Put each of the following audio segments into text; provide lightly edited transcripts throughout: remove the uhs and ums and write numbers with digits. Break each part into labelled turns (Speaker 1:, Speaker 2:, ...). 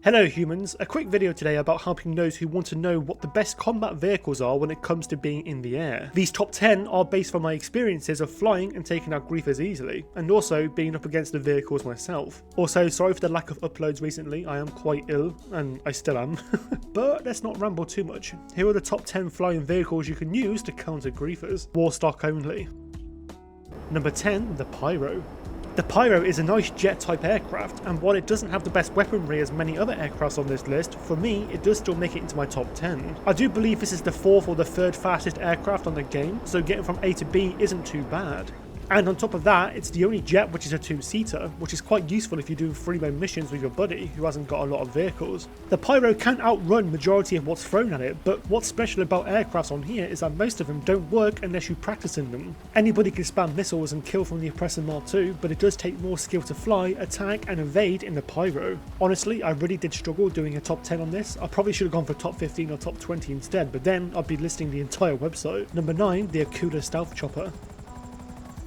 Speaker 1: Hello humans, a quick video today about helping those who want to know what the best combat vehicles are when it comes to being in the air. These top 10 are based on my experiences of flying and taking out griefers easily, and also being up against the vehicles myself. Also, sorry for the lack of uploads recently, I am quite ill, and I still am. But let's not ramble too much. Here are the top 10 flying vehicles you can use to counter griefers. War stock only. Number 10, the Pyro. The Pyro is a nice jet-type aircraft, and while it doesn't have the best weaponry as many other aircrafts on this list, for me, it does still make it into my top 10. I do believe this is the 4th or the 3rd fastest aircraft on the game, so getting from A to B isn't too bad. And on top of that, it's the only jet which is a 2-seater, which is quite useful if you're doing free-roam missions with your buddy who hasn't got a lot of vehicles. The Pyro can outrun majority of what's thrown at it, but what's special about aircrafts on here is that most of them don't work unless you practice in them. Anybody can spam missiles and kill from the Oppressor Mark II, but it does take more skill to fly, attack and evade in the Pyro. Honestly, I really did struggle doing a top 10 on this. I probably should have gone for top 15 or top 20 instead, but then I'd be listing the entire website. Number 9, the Akula Stealth Chopper.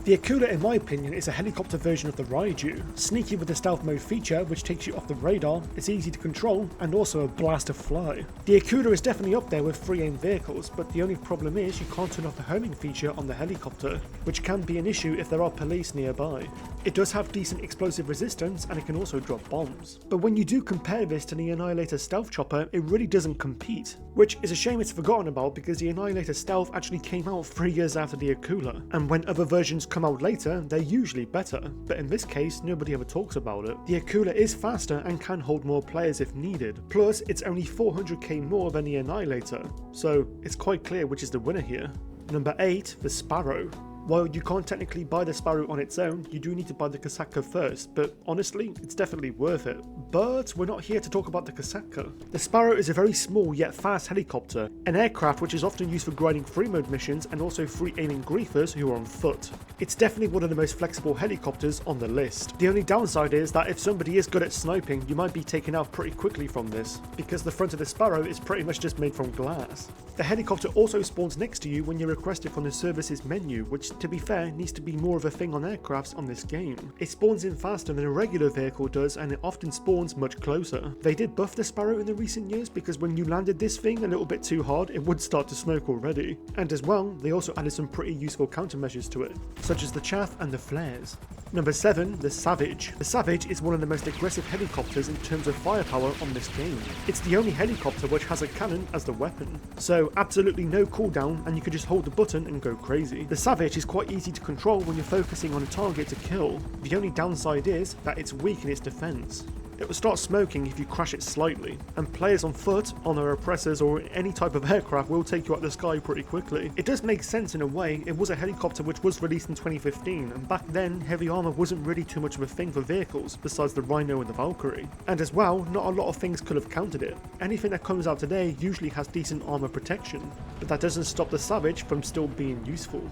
Speaker 1: The Akula, in my opinion, is a helicopter version of the Raiju. Sneaky with the stealth mode feature, which takes you off the radar, it's easy to control, and also a blast to fly. The Akula is definitely up there with free aim vehicles, but the only problem is you can't turn off the homing feature on the helicopter, which can be an issue if there are police nearby. It does have decent explosive resistance, and it can also drop bombs. But when you do compare this to the Annihilator Stealth Chopper, it really doesn't compete, which is a shame it's forgotten about because the Annihilator Stealth actually came out 3 years after the Akula, and when other versions come out later, they're usually better, but in this case, nobody ever talks about it. The Akula is faster and can hold more players if needed, plus it's only 400k more than the Annihilator, so it's quite clear which is the winner here. Number 8, the Sparrow. While you can't technically buy the Sparrow on its own, you do need to buy the Kasaka first, but honestly, it's definitely worth it. But we're not here to talk about the Kasaka. The Sparrow is a very small yet fast helicopter, an aircraft which is often used for grinding free mode missions and also free aiming griefers who are on foot. It's definitely one of the most flexible helicopters on the list. The only downside is that if somebody is good at sniping, you might be taken out pretty quickly from this, because the front of the Sparrow is pretty much just made from glass. The helicopter also spawns next to you when you request it from the services menu, which to be fair needs to be more of a thing on aircrafts on this game. It spawns in faster than a regular vehicle does, and it often spawns much closer. They did buff the Sparrow in the recent years because when you landed this thing a little bit too hard, it would start to smoke already. And as well, they also added some pretty useful countermeasures to it, such as the chaff and the flares. Number 7, the Savage. The Savage is one of the most aggressive helicopters in terms of firepower on this game. It's the only helicopter which has a cannon as the weapon, so absolutely no cooldown and you can just hold the button and go crazy. The Savage is quite easy to control when you're focusing on a target to kill. The only downside is that it's weak in its defense. It will start smoking if you crash it slightly, and players on foot, on their oppressors or any type of aircraft will take you out of the sky pretty quickly. It does make sense in a way. It was a helicopter which was released in 2015, and back then heavy armor wasn't really too much of a thing for vehicles besides the Rhino and the Valkyrie. And as well, not a lot of things could have countered it. Anything that comes out today usually has decent armor protection, but that doesn't stop the Savage from still being useful.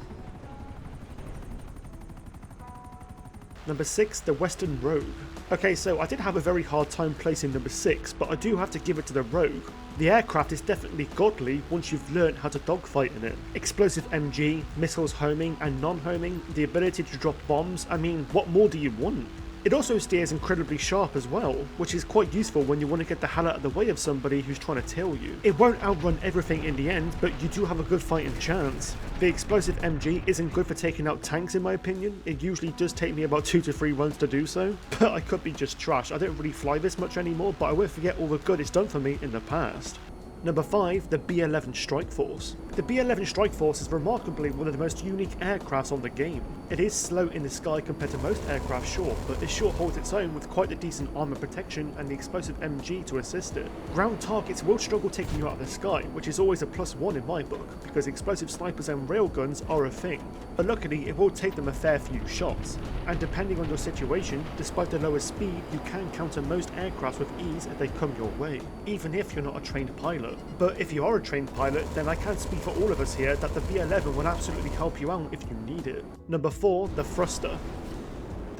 Speaker 1: Number 6, the Western Rogue. Okay, so I did have a very hard time placing number 6, but I do have to give it to the Rogue. The aircraft is definitely godly once you've learned how to dogfight in it. Explosive MG, missiles homing and non-homing, the ability to drop bombs, I mean, what more do you want? It also steers incredibly sharp as well, which is quite useful when you want to get the hell out of the way of somebody who's trying to tail you. It won't outrun everything in the end, but you do have a good fighting chance. The explosive MG isn't good for taking out tanks in my opinion. It usually does take me about 2 to 3 runs to do so, but I could be just trash. I don't really fly this much anymore, but I won't forget all the good it's done for me in the past. Number 5, the B-11 Strikeforce. The B-11 Strikeforce is remarkably one of the most unique aircrafts on the game. It is slow in the sky compared to most aircraft, sure, but it sure holds its own with quite a decent armor protection and the explosive MG to assist it. Ground targets will struggle taking you out of the sky, which is always a +1 in my book, because explosive snipers and railguns are a thing. But luckily, it will take them a fair few shots, and depending on your situation, despite the lower speed, you can counter most aircrafts with ease if they come your way, even if you're not a trained pilot. But if you are a trained pilot, then I can speak for all of us here that the B-11 will absolutely help you out if you need it. Number 4, the Thruster.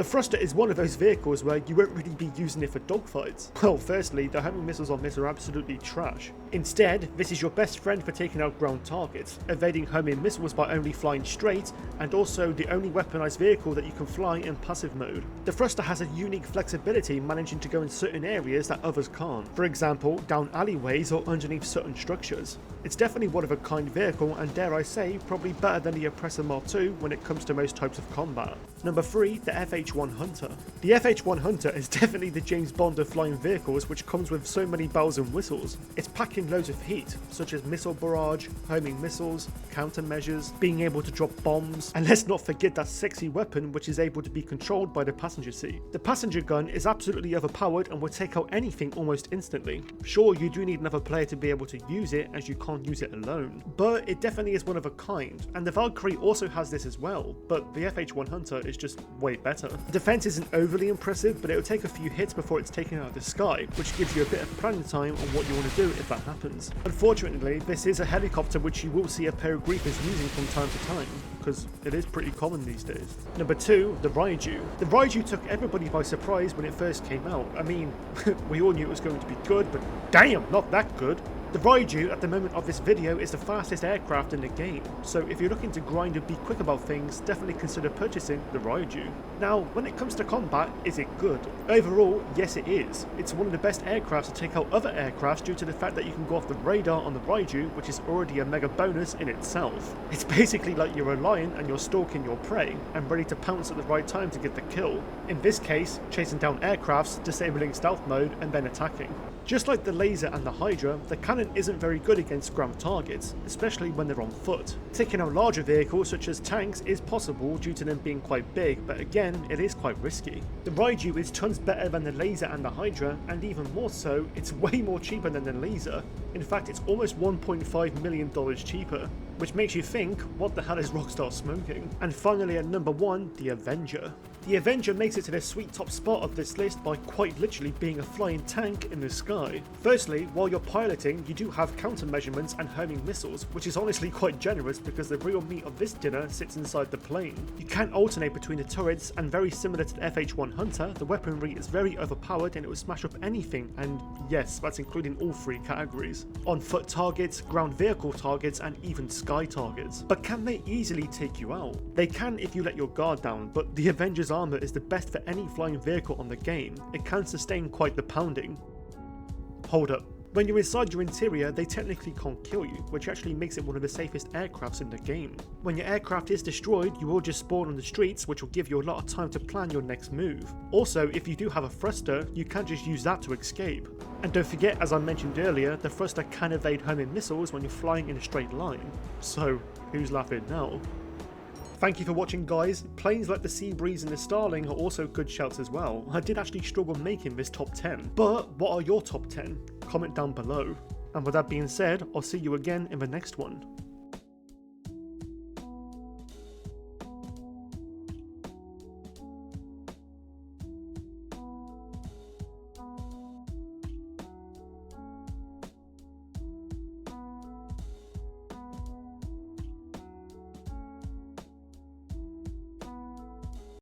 Speaker 1: The thruster is one of those vehicles where you won't really be using it for dogfights. Well, firstly, the homing missiles on this are absolutely trash. Instead, this is your best friend for taking out ground targets, evading homing missiles by only flying straight, and also the only weaponized vehicle that you can fly in passive mode. The thruster has a unique flexibility, managing to go in certain areas that others can't. For example, down alleyways or underneath certain structures. It's definitely one of a kind vehicle, and dare I say, probably better than the Oppressor Mark II when it comes to most types of combat. Number 3, the FH-1 Hunter. The FH-1 Hunter is definitely the James Bond of flying vehicles, which comes with so many bells and whistles. It's packing loads of heat, such as missile barrage, homing missiles, countermeasures, being able to drop bombs, and let's not forget that sexy weapon which is able to be controlled by the passenger seat. The passenger gun is absolutely overpowered and will take out anything almost instantly. Sure, you do need another player to be able to use it, as you can't use it alone, but it definitely is one of a kind, and the Valkyrie also has this as well, but the FH-1 Hunter is just way better. The defense isn't overly impressive, but it'll take a few hits before it's taken out of the sky, which gives you a bit of planning time on what you want to do if that happens. Unfortunately, this is a helicopter which you will see a pair of griefers using from time to time, because it is pretty common these days. Number 2, the Raiju. The Raiju took everybody by surprise when it first came out. I mean, we all knew it was going to be good, but damn, not that good. The Raiju, at the moment of this video, is the fastest aircraft in the game, so if you're looking to grind and be quick about things, definitely consider purchasing the Raiju. Now, when it comes to combat, is it good? Overall, yes it is. It's one of the best aircrafts to take out other aircrafts due to the fact that you can go off the radar on the Raiju, which is already a mega bonus in itself. It's basically like you're a lion and you're stalking your prey, and ready to pounce at the right time to get the kill. In this case, chasing down aircrafts, disabling stealth mode, and then attacking. Just like the laser and the Hydra, the cannon isn't very good against ground targets, especially when they're on foot. Taking out larger vehicles such as tanks is possible due to them being quite big, but again, it is quite risky. The Raiju is tons better than the laser and the Hydra, and even more so, it's way more cheaper than the laser. In fact, it's almost $1.5 million cheaper, which makes you think, what the hell is Rockstar smoking? And finally at number 1, the Avenger. The Avenger makes it to the sweet top spot of this list by quite literally being a flying tank in the sky. Firstly, while you're piloting, you do have countermeasurements and homing missiles, which is honestly quite generous because the real meat of this dinner sits inside the plane. You can alternate between the turrets, and very similar to the FH-1 Hunter, the weaponry is very overpowered and it will smash up anything, and yes, that's including all 3 categories. On foot targets, ground vehicle targets, and even sky targets. But can they easily take you out? They can if you let your guard down, but the Avenger's armor is the best for any flying vehicle on the game. It can sustain quite the pounding. Hold up. When you're inside your interior, they technically can't kill you, which actually makes it one of the safest aircrafts in the game. When your aircraft is destroyed, you will just spawn on the streets, which will give you a lot of time to plan your next move. Also, if you do have a thruster, you can just use that to escape. And don't forget, as I mentioned earlier, the thruster can evade homing missiles when you're flying in a straight line. So, who's laughing now? Thank you for watching, guys. Planes like the Sea Breeze and the Starling are also good shouts as well. I did actually struggle making this top 10. But what are your top 10? Comment down below. And with that being said, I'll see you again in the next one.